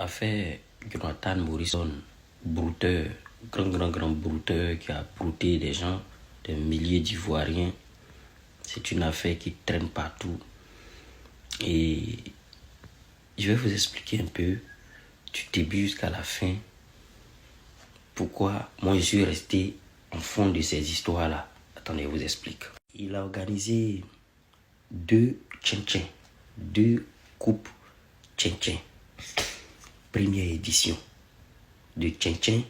a fait Jonathan Morrison, brouteur, grand brouteur qui a brouté des gens, des milliers d'Ivoiriens. C'est une affaire qui traîne partout. Et je vais vous expliquer un peu du début jusqu'à la fin pourquoi moi je suis resté en fond de ces histoires-là. Attendez, je vous explique. Il a organisé deux coupes Tchin-Tchin. Première édition de Tchin-Tchin,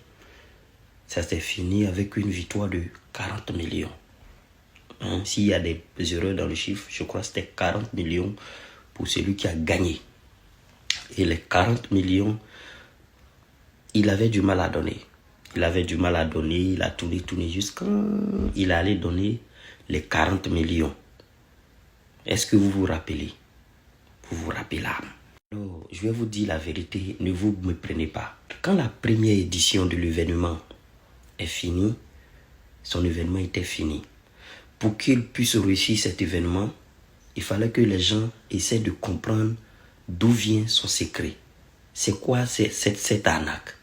ça s'est fini avec une victoire de 40 millions. S'il y a des erreurs dans le chiffre, je crois que c'était 40 millions pour celui qui a gagné. Et les 40 millions, il avait du mal à donner. Il a tourné jusqu'à... Il allait donner les 40 millions. Est-ce que vous vous rappelez? Vous vous rappelez? Alors, je vais vous dire la vérité, ne vous me prenez pas. Quand la première édition de l'événement est finie, son événement était fini. Pour qu'il puisse réussir cet événement, il fallait que les gens essaient de comprendre d'où vient son secret. C'est quoi cette arnaque?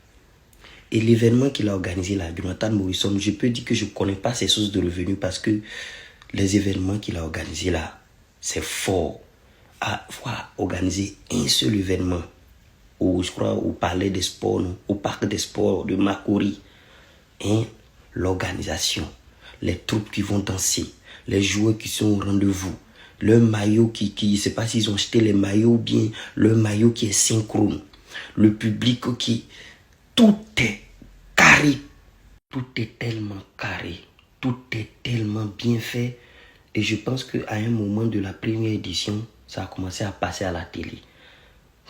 Et l'événement qu'il a organisé là, Jonathan Morrison, je peux dire que je ne connais pas ses sources de revenus parce que les événements qu'il a organisés là, c'est fort. Avoir organisé un seul événement, je crois au Palais des Sports, au Parc des Sports de Makori, l'organisation, les troupes qui vont danser, les joueurs qui sont au rendez-vous, le maillot je ne sais pas s'ils ont acheté les maillots ou bien le maillot qui est synchrone, le public qui... Tout est carré. Tout est tellement carré. Tout est tellement bien fait. Et je pense qu'à un moment de la première édition, ça a commencé à passer à la télé.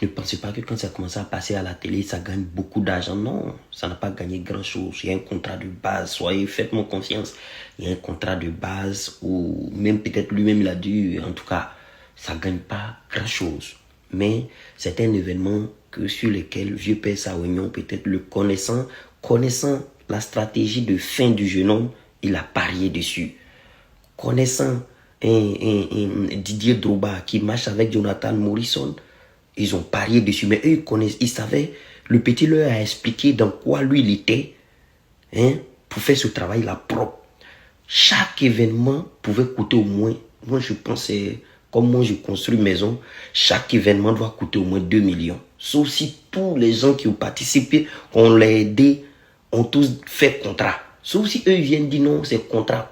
Ne pensez pas que quand ça a commencé à passer à la télé, ça gagne beaucoup d'argent. Non, ça n'a pas gagné grand-chose. Il y a un contrat de base. Faites-moi confiance. Il y a un contrat de base où même peut-être lui-même il a dû, en tout cas, ça ne gagne pas grand-chose. Mais c'est un événement sur lequel Vieux Père Saoignon, peut-être le connaissant la stratégie de fin du jeune homme, il a parié dessus. Connaissant Didier Drogba qui marche avec Jonathan Morrison, ils ont parié dessus. Mais eux, ils savaient, le petit leur a expliqué dans quoi lui il était pour faire ce travail-là propre. Chaque événement pouvait coûter au moins, moi je pense, comme moi je construis maison, chaque événement doit coûter au moins 2 millions. Sauf si tous les gens qui ont participé, on les aidé, ont tous fait contrat. Sauf si eux viennent dire non, c'est contrat,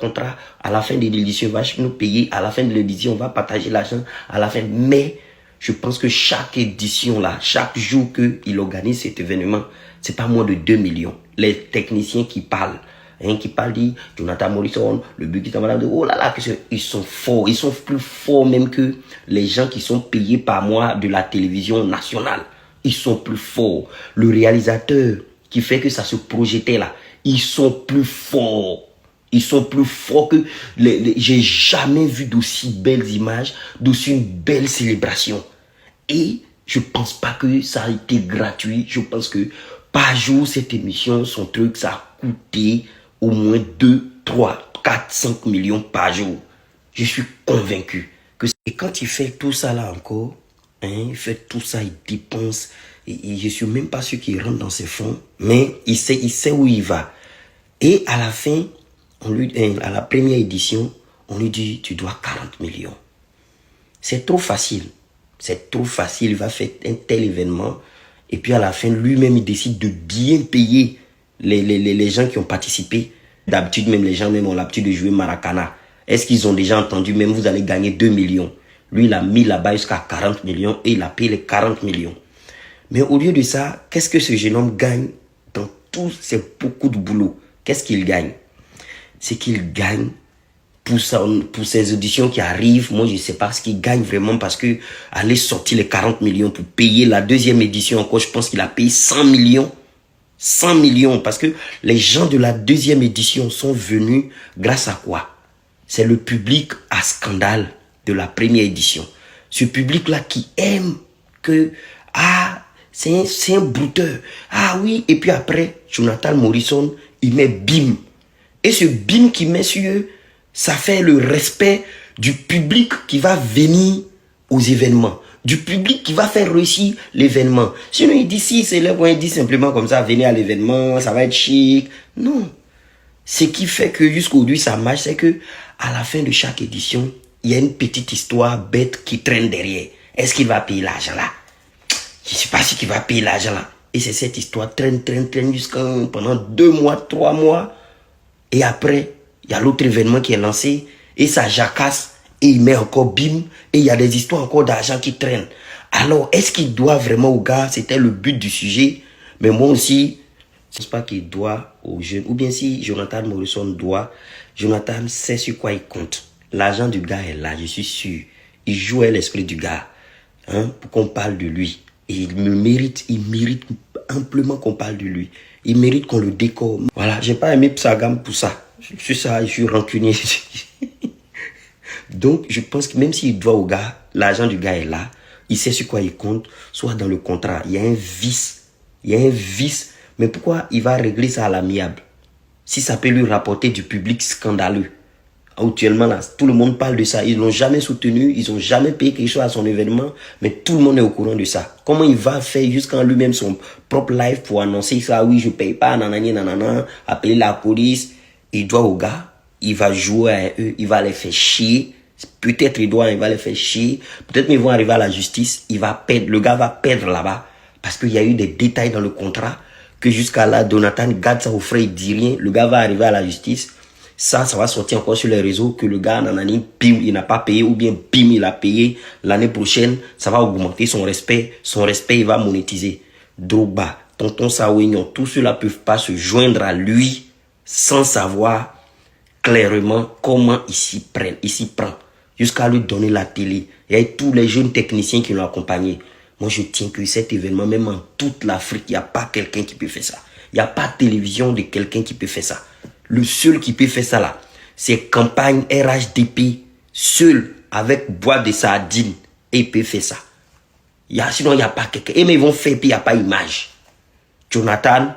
à la fin de l'édition, on va nous payer, à la fin de l'édition, on va partager l'argent, à la fin. Mais je pense que chaque édition là, chaque jour qu'il organise cet événement, c'est pas moins de 2 millions. Les techniciens qui parlent, dit Jonathan Morrison, le but qui t'en oh là là, ils sont forts, ils sont plus forts même que les gens qui sont payés par mois de la télévision nationale. Ils sont plus forts. Le réalisateur qui fait que ça se projetait là, ils sont plus forts. Ils sont plus forts que... J'ai jamais vu d'aussi belles images, d'aussi une belle célébration. Et je pense pas que ça a été gratuit. Je pense que par jour, cette émission, son truc, ça a coûté au moins 2, 3, 4, 5 millions par jour. Je suis convaincu que... Et quand il fait tout ça là encore, il fait tout ça, il dépense. Et je suis même pas sûr qu'il rentre dans ses fonds. Mais il sait où il va. Et à la fin, à la première édition, on lui dit, tu dois 40 millions. C'est trop facile. C'est trop facile. Il va faire un tel événement. Et puis à la fin, lui-même, il décide de bien payer les gens qui ont participé. D'habitude, même les gens même ont l'habitude de jouer Maracana. Est-ce qu'ils ont déjà entendu, même vous allez gagner 2 millions. Lui, il a mis là-bas jusqu'à 40 millions et il a payé les 40 millions. Mais au lieu de ça, qu'est-ce que ce jeune homme gagne dans tout c'est beaucoup de boulot? Qu'est-ce qu'il gagne? C'est qu'il gagne pour ces auditions qui arrivent. Moi, je ne sais pas ce qu'il gagne vraiment parce que aller sortir les 40 millions pour payer la deuxième édition encore, je pense qu'il a payé 100 millions. 100 millions parce que les gens de la deuxième édition sont venus grâce à quoi? C'est le public à scandale de la première édition. Ce public-là qui aime que, c'est un brouteur. Ah oui, et puis après, Jonathan Morrison, il met bim. Et ce bim qu'il met sur eux, ça fait le respect du public qui va venir aux événements. du public qui va faire réussir l'événement. Sinon, il dit, si c'est là, il dit simplement comme ça, venez à l'événement, ça va être chic. Non. Ce qui fait que jusqu'aujourd'hui, ça marche, c'est que à la fin de chaque édition, il y a une petite histoire bête qui traîne derrière. Est-ce qu'il va payer l'argent là? Je ne sais pas si il va payer l'argent là. Et c'est cette histoire traîne jusqu'à pendant 2 mois, 3 mois. Et après, il y a l'autre événement qui est lancé et ça jacasse et il met encore bim et il y a des histoires encore d'argent qui traînent. Alors, est-ce qu'il doit vraiment au gars? C'était le but du sujet. Mais moi aussi, je ne pense pas qu'il doit aux jeunes. Ou bien si Jonathan Morrison doit, Jonathan sait sur quoi il compte. L'argent du gars est là, je suis sûr. Il joue à l'esprit du gars. Hein, pour qu'on parle de lui. Et il mérite amplement qu'on parle de lui. Il mérite qu'on le décore. Voilà, j'ai pas aimé Psagam pour ça. Je suis rancunier. Donc, je pense que même s'il doit au gars, l'argent du gars est là. Il sait sur quoi il compte, soit dans le contrat. Il y a un vice. Mais pourquoi il va régler ça à l'amiable? Si ça peut lui rapporter du public scandaleux. Actuellement, là, tout le monde parle de ça. Ils l'ont jamais soutenu, ils n'ont jamais payé quelque chose à son événement, mais tout le monde est au courant de ça. Comment il va faire jusqu'en lui-même son propre live pour annoncer ça? Oui, je ne paye pas, nanana, appeler la police. Il doit au gars, il va jouer à eux, il va les faire chier. Peut-être il va les faire chier. Peut-être ils vont arriver à la justice, le gars va perdre là-bas. Parce qu'il y a eu des détails dans le contrat que jusqu'à là, Jonathan garde ça au frais, il dit rien. Le gars va arriver à la justice. Ça va sortir encore sur les réseaux que le gars, nanani, pim, il n'a pas payé ou bien pim, il a payé. L'année prochaine, ça va augmenter son respect. Son respect, il va monétiser. Drogba, Tonton Sawignon, tous ceux-là ne peuvent pas se joindre à lui sans savoir clairement comment il s'y prend. Jusqu'à lui donner la télé. Il y a tous les jeunes techniciens qui l'ont accompagné. Moi, je tiens que cet événement, même en toute l'Afrique, il n'y a pas quelqu'un qui peut faire ça. Il n'y a pas de télévision de quelqu'un qui peut faire ça. Le seul qui peut faire ça là, c'est campagne RHDP, seul avec boîte de sardines, et il peut faire ça. Sinon, il n'y a pas quelqu'un. Et mais ils vont faire, puis il n'y a pas image. Jonathan,